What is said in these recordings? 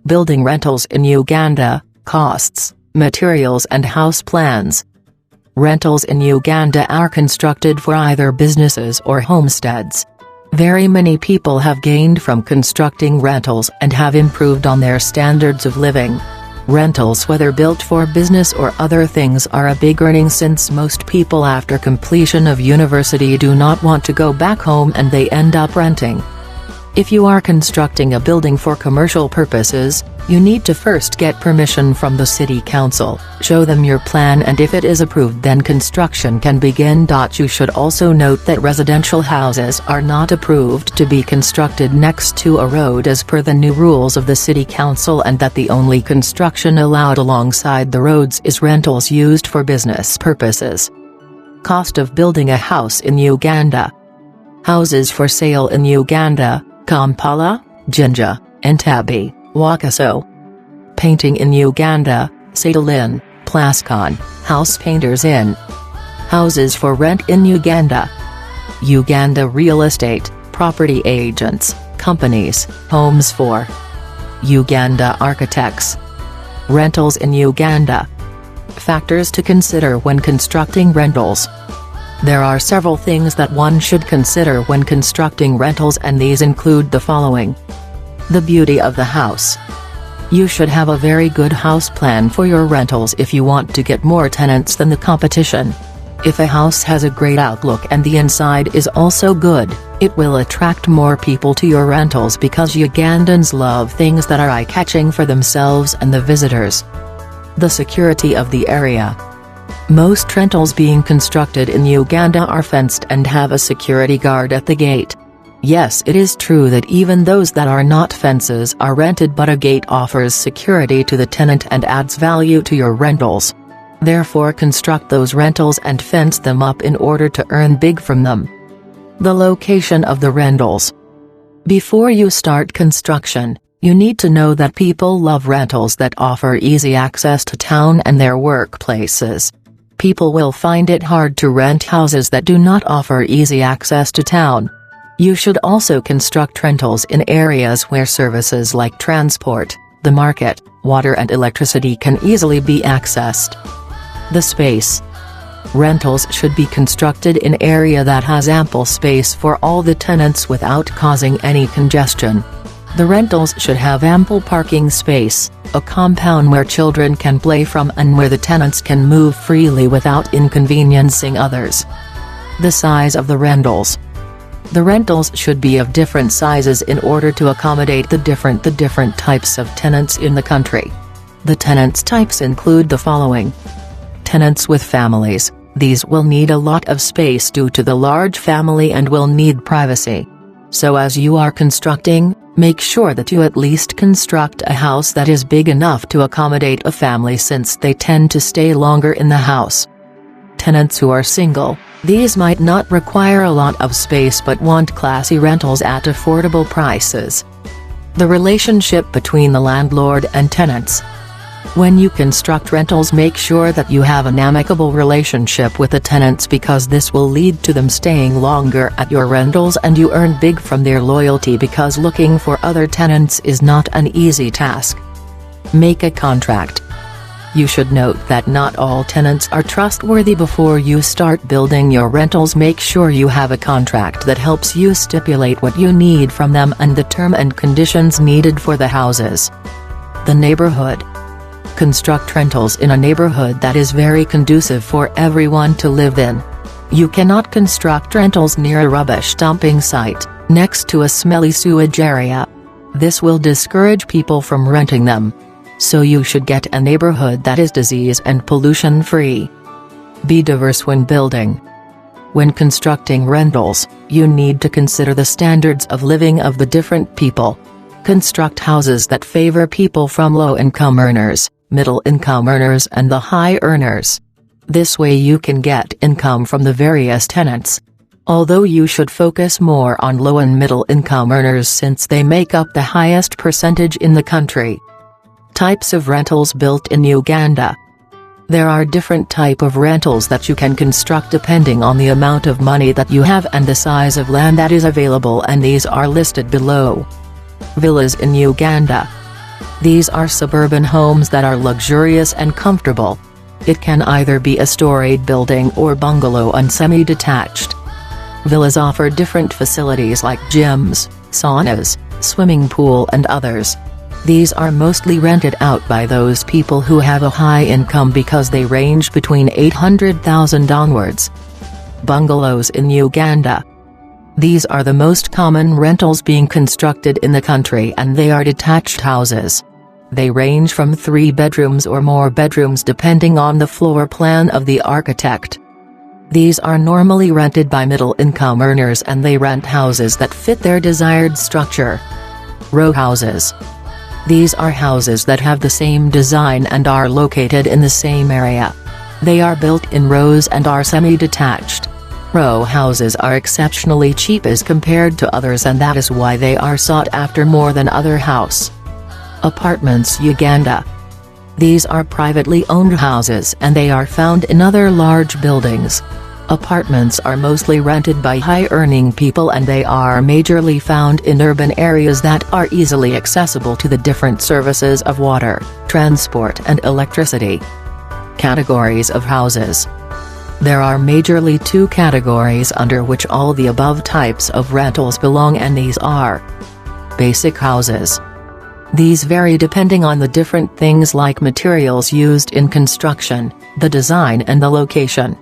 Building rentals in Uganda, costs, materials and house plans. Rentals in Uganda are constructed for either businesses or homesteads. Very many people have gained from constructing rentals and have improved on their standards of living. Rentals, whether built for business or other things, are a big earning since most people after completion of university do not want to go back home and they end up renting. If you are constructing a building for commercial purposes, you need to first get permission from the city council, show them your plan, and if it is approved then construction can begin. You should also note that residential houses are not approved to be constructed next to a road as per the new rules of the city council, and that the only construction allowed alongside the roads is rentals used for business purposes. Cost of building a house in Uganda. Houses for sale in Uganda: Kampala, Jinja, Entebbe, Wakaso. Painting in Uganda: Sadalin, Plascon, House Painters Inn. Houses for rent in Uganda. Uganda real estate, property agents, companies, homes for. Uganda architects. Rentals in Uganda. Factors to consider when constructing rentals. There are several things that one should consider when constructing rentals, and these include the following. The beauty of the house. You should have a very good house plan for your rentals if you want to get more tenants than the competition. If a house has a great outlook and the inside is also good, it will attract more people to your rentals because Ugandans love things that are eye-catching for themselves and the visitors. The security of the area. Most rentals being constructed in Uganda are fenced and have a security guard at the gate. Yes, it is true that even those that are not fences are rented, but a gate offers security to the tenant and adds value to your rentals. Therefore, construct those rentals and fence them up in order to earn big from them. The location of the rentals. Before you start construction, you need to know that people love rentals that offer easy access to town and their workplaces. People will find it hard to rent houses that do not offer easy access to town. You should also construct rentals in areas where services like transport, the market, water and electricity can easily be accessed. The space. Rentals should be constructed in area that has ample space for all the tenants without causing any congestion. The rentals should have ample parking space, a compound where children can play from and where the tenants can move freely without inconveniencing others. The size of the rentals. The rentals should be of different sizes in order to accommodate the different types of tenants in the country. The tenants types include the following. Tenants with families. These will need a lot of space due to the large family and will need privacy. So as you are constructing, make sure that you at least construct a house that is big enough to accommodate a family, since they tend to stay longer in the house. Tenants who are single. These might not require a lot of space but want classy rentals at affordable prices. The relationship between the landlord and tenants. When you construct rentals, make sure that you have an amicable relationship with the tenants, because this will lead to them staying longer at your rentals and you earn big from their loyalty, because looking for other tenants is not an easy task. Make a contract. You should note that not all tenants are trustworthy. Before you start building your rentals, make sure you have a contract that helps you stipulate what you need from them and the term and conditions needed for the houses. The neighborhood. Construct rentals in a neighborhood that is very conducive for everyone to live in. You cannot construct rentals near a rubbish dumping site, next to a smelly sewage area. This will discourage people from renting them. So you should get a neighborhood that is disease and pollution free. Be diverse when building. When constructing rentals, you need to consider the standards of living of the different people. Construct houses that favor people from low-income earners, middle-income earners and the high earners. This way you can get income from the various tenants. Although you should focus more on low and middle-income earners, since they make up the highest percentage in the country. Types of rentals built in Uganda. There are different type of rentals that you can construct depending on the amount of money that you have and the size of land that is available, and these are listed below. Villas in Uganda. These are suburban homes that are luxurious and comfortable. It can either be a storied building or bungalow and semi-detached. Villas offer different facilities like gyms, saunas, swimming pool and others. These are mostly rented out by those people who have a high income because they range between $800,000 onwards. Bungalows in Uganda. These are the most common rentals being constructed in the country, and they are detached houses. They range from 3 bedrooms or more bedrooms depending on the floor plan of the architect. These are normally rented by middle-income earners, and they rent houses that fit their desired structure. Row houses. These are houses that have the same design and are located in the same area. They are built in rows and are semi-detached. Row houses are exceptionally cheap as compared to others, and that is why they are sought after more than other house. Apartments Uganda. These are privately owned houses, and they are found in other large buildings. Apartments are mostly rented by high-earning people, and they are majorly found in urban areas that are easily accessible to the different services of water, transport and electricity. Categories of houses. There are majorly 2 categories under which all the above types of rentals belong, and these are basic houses. These vary depending on the different things like materials used in construction, the design and the location.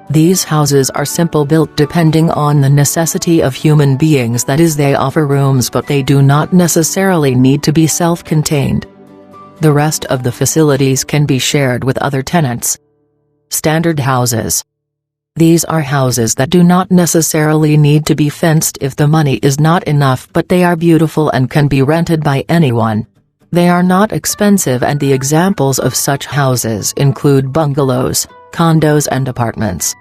These houses are simple built depending on the necessity of human beings, that is, they offer rooms but they do not necessarily need to be self-contained. The rest of the facilities can be shared with other tenants. Standard houses. These are houses that do not necessarily need to be fenced if the money is not enough, but they are beautiful and can be rented by anyone. They are not expensive, and the examples of such houses include bungalows, condos and apartments.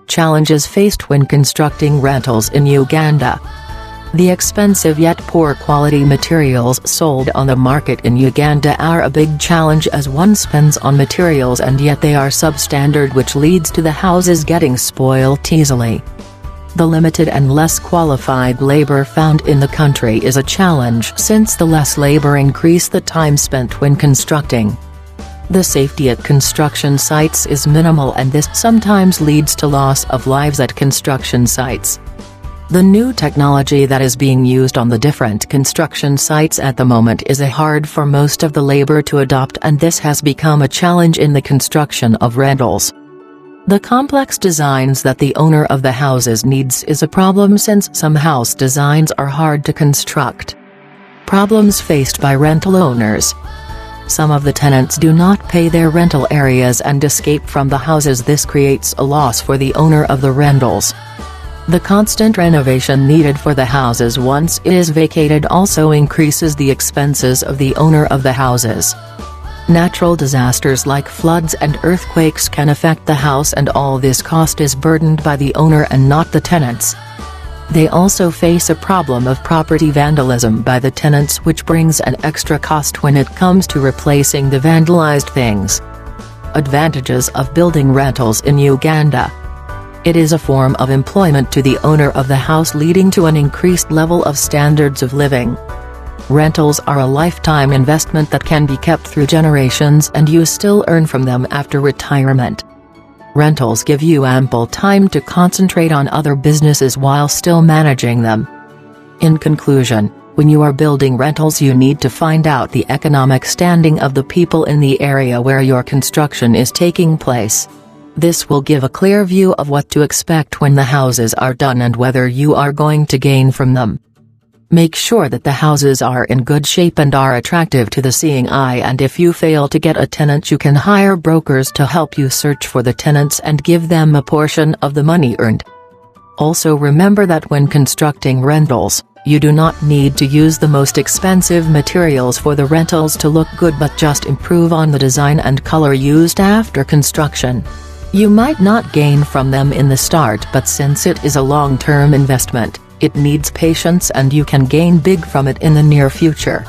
Challenges faced when constructing rentals in Uganda. The expensive yet poor quality materials sold on the market in Uganda are a big challenge, as one spends on materials and yet they are substandard, which leads to the houses getting spoilt easily. The limited and less qualified labor found in the country is a challenge, since the less labor increase the time spent when constructing. The safety at construction sites is minimal, and this sometimes leads to loss of lives at construction sites. The new technology that is being used on the different construction sites at the moment is hard for most of the labor to adopt, and this has become a challenge in the construction of rentals. The complex designs that the owner of the houses needs is a problem, since some house designs are hard to construct. Problems faced by rental owners. Some of the tenants do not pay their rental areas and escape from the houses. This creates a loss for the owner of the rentals. The constant renovation needed for the houses once it is vacated also increases the expenses of the owner of the houses. Natural disasters like floods and earthquakes can affect the house, and all this cost is burdened by the owner and not the tenants. They also face a problem of property vandalism by the tenants, which brings an extra cost when it comes to replacing the vandalized things. Advantages of building rentals in Uganda. It is a form of employment to the owner of the house, leading to an increased level of standards of living. Rentals are a lifetime investment that can be kept through generations, and you still earn from them after retirement. Rentals give you ample time to concentrate on other businesses while still managing them. In conclusion, when you are building rentals, you need to find out the economic standing of the people in the area where your construction is taking place. This will give a clear view of what to expect when the houses are done and whether you are going to gain from them. Make sure that the houses are in good shape and are attractive to the seeing eye, and if you fail to get a tenant, you can hire brokers to help you search for the tenants and give them a portion of the money earned. Also remember that when constructing rentals, you do not need to use the most expensive materials for the rentals to look good, but just improve on the design and color used after construction. You might not gain from them in the start, but since it is a long-term investment, it needs patience and you can gain big from it in the near future.